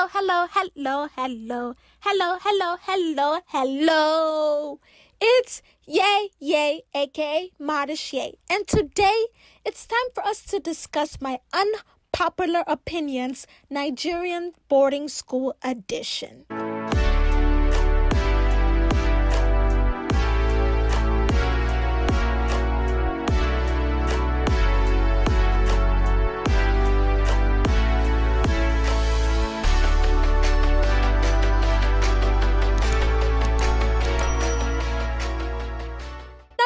Hello, hello, hello, hello, hello, hello, hello, hello. It's Yay, aka MODISHYE. And today, it's time for us to discuss my Unpopular Opinions Nigerian Boarding School edition.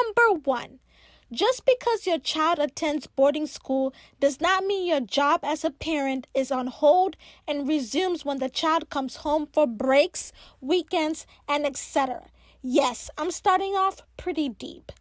Number 1. Just because your child attends boarding school does not mean your job as a parent is on hold and resumes when the child comes home for breaks, weekends, and etc. Yes, I'm starting off pretty deep.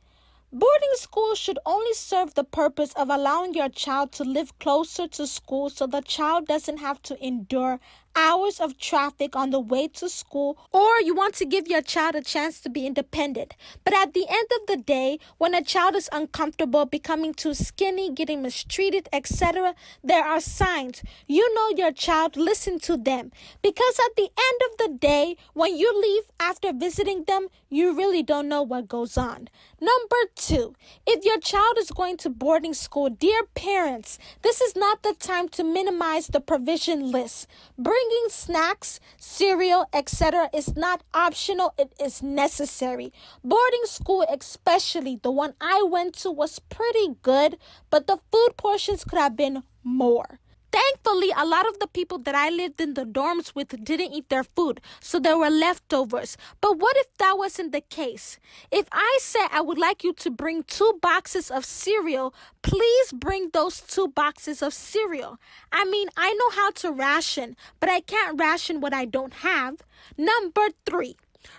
Boarding school should only serve the purpose of allowing your child to live closer to school so the child doesn't have to endure hours of traffic on the way to school, or you want to give your child a chance to be independent. But at the end of the day, when a child is uncomfortable, becoming too skinny, getting mistreated, etc., there are signs. You know your child, listen to them. Because at the end of the day, when you leave after visiting them, you really don't know what goes on. Number 2, if your child is going to boarding school, dear parents, this is not the time to minimize the provision list. Bringing snacks, cereal, etc. is not optional, it is necessary. Boarding school, especially the one I went to, was pretty good, but the food portions could have been more. Thankfully, a lot of the people that I lived in the dorms with didn't eat their food, so there were leftovers. But what if that wasn't the case? If I said I would like you to bring 2 boxes of cereal, please bring those 2 boxes of cereal. I mean, I know how to ration, but I can't ration what I don't have. Number 3,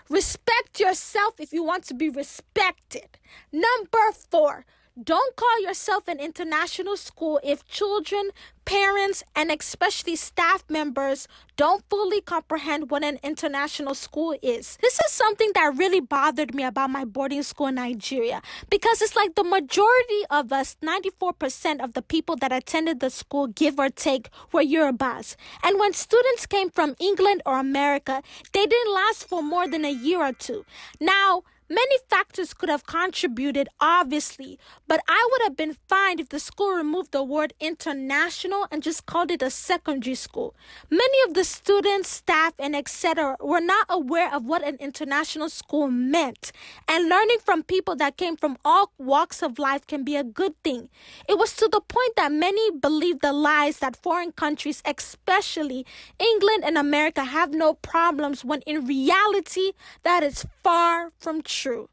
respect yourself if you want to be respected. Number 4, don't call yourself an international school if children, parents, and especially staff members don't fully comprehend what an international school is. This is something that really bothered me about my boarding school in Nigeria, because it's like the majority of us, 94% of the people that attended the school, give or take, were Yorubas. And when students came from England or America, they didn't last for more than a year or 2. Now, many factors could have contributed, obviously, but I would have been fine if the school removed the word international and just called it a secondary school. Many of the students, staff, and etc. were not aware of what an international school meant, and learning from people that came from all walks of life can be a good thing. It was to the point that many believed the lies that foreign countries, especially England and America, have no problems, when in reality, that is far from true.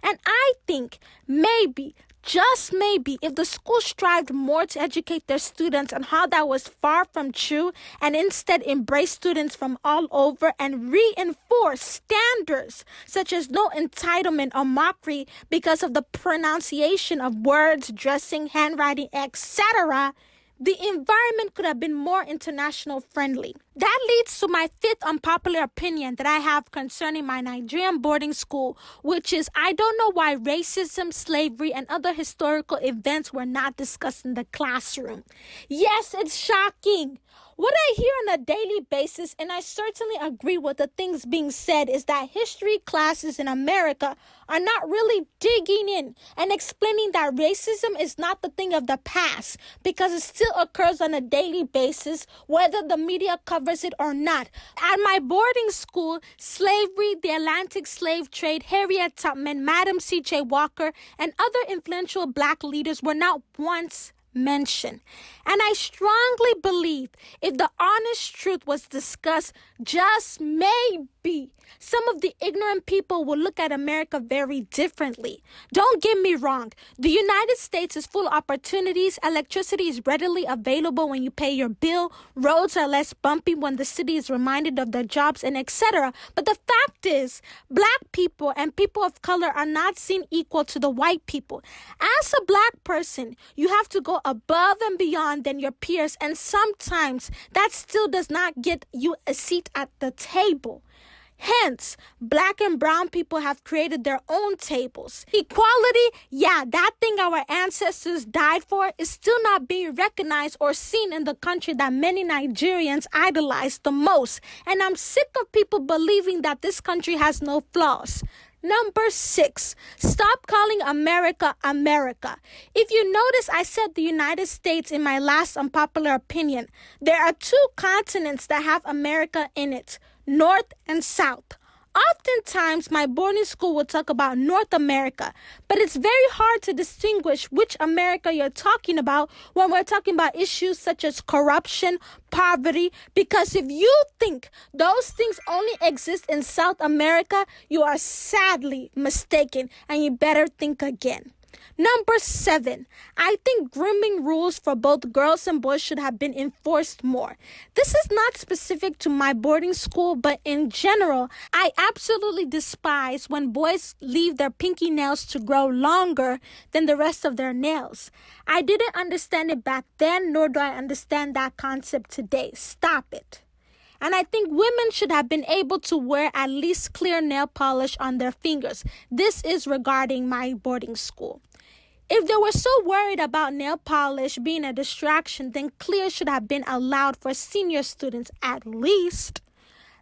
And I think maybe, just maybe, if the school strived more to educate their students on how that was far from true, and instead embrace students from all over and reinforce standards such as no entitlement or mockery because of the pronunciation of words, dressing, handwriting, etc., the environment could have been more international friendly. That leads to my 5th unpopular opinion that I have concerning my Nigerian boarding school, which is I don't know why racism, slavery, and other historical events were not discussed in the classroom. Yes, it's shocking. What I hear on a daily basis, and I certainly agree with the things being said, is that history classes in America are not really digging in and explaining that racism is not the thing of the past, because it still occurs on a daily basis, whether the media covers it or not. At my boarding school, slavery, the Atlantic slave trade, Harriet Tubman, Madam C.J. Walker, and other influential Black leaders were not once mentioned. And I strongly believe if the honest truth was discussed, just maybe some of the ignorant people will look at America very differently. Don't get me wrong. The United States is full of opportunities. Electricity is readily available when you pay your bill. Roads are less bumpy when the city is reminded of their jobs, and etc. But the fact is, Black people and people of color are not seen equal to the white people. As a Black person, you have to go above and beyond than your peers, and sometimes that still does not get you a seat at the table. Hence, black and brown people have created their own tables. Equality, yeah, that thing our ancestors died for is still not being recognized or seen in the country that many Nigerians idolize the most. And I'm sick of people believing that this country has no flaws. Number 6, stop calling America America. If you notice, I said the United States in my last unpopular opinion. There are 2 continents that have America in it, North and South. Oftentimes, my boarding school will talk about North America, but it's very hard to distinguish which America you're talking about when we're talking about issues such as corruption, poverty, because if you think those things only exist in South America, you are sadly mistaken, and you better think again. Number 7, I think grooming rules for both girls and boys should have been enforced more. This is not specific to my boarding school, but in general, I absolutely despise when boys leave their pinky nails to grow longer than the rest of their nails. I didn't understand it back then, nor do I understand that concept today. Stop it. And I think women should have been able to wear at least clear nail polish on their fingers. This is regarding my boarding school. If they were so worried about nail polish being a distraction, then clear should have been allowed for senior students at least.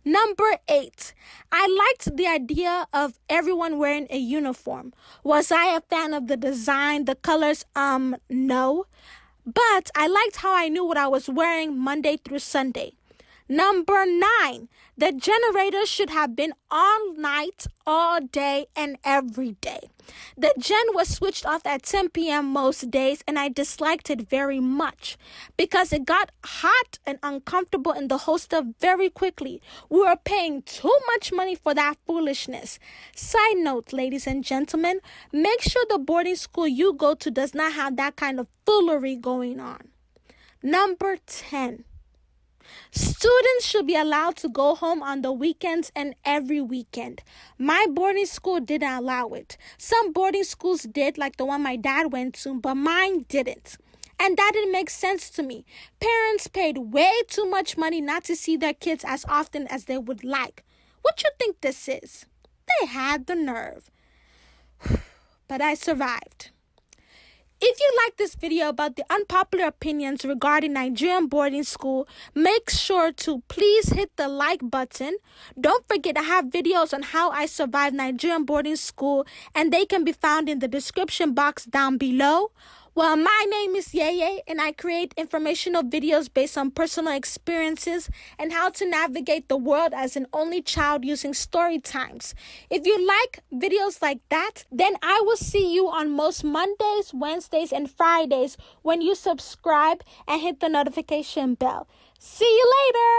Number 8, I liked the idea of everyone wearing a uniform. Was I a fan of the design, the colors? No. But I liked how I knew what I was wearing Monday through Sunday. Number 9, the generator should have been all night, all day, and every day. The gen was switched off at 10 p.m. most days, and I disliked it very much because it got hot and uncomfortable in the holster very quickly. We were paying too much money for that foolishness. Side note, ladies and gentlemen, make sure the boarding school you go to does not have that kind of foolery going on. Number 10. Students should be allowed to go home on the weekends and every weekend. My boarding school didn't allow it. Some boarding schools did, like the one my dad went to, but mine didn't. And that didn't make sense to me. Parents paid way too much money not to see their kids as often as they would like. What you think this is? They had the nerve. But I survived. If you like this video about the unpopular opinions regarding Nigerian boarding school, make sure to please hit the like button. Don't forget I have videos on how I survived Nigerian boarding school, and they can be found in the description box down below. Well, my name is Yeye, and I create informational videos based on personal experiences and how to navigate the world as an only child using story times. If you like videos like that, then I will see you on most Mondays, Wednesdays, and Fridays when you subscribe and hit the notification bell. See you later!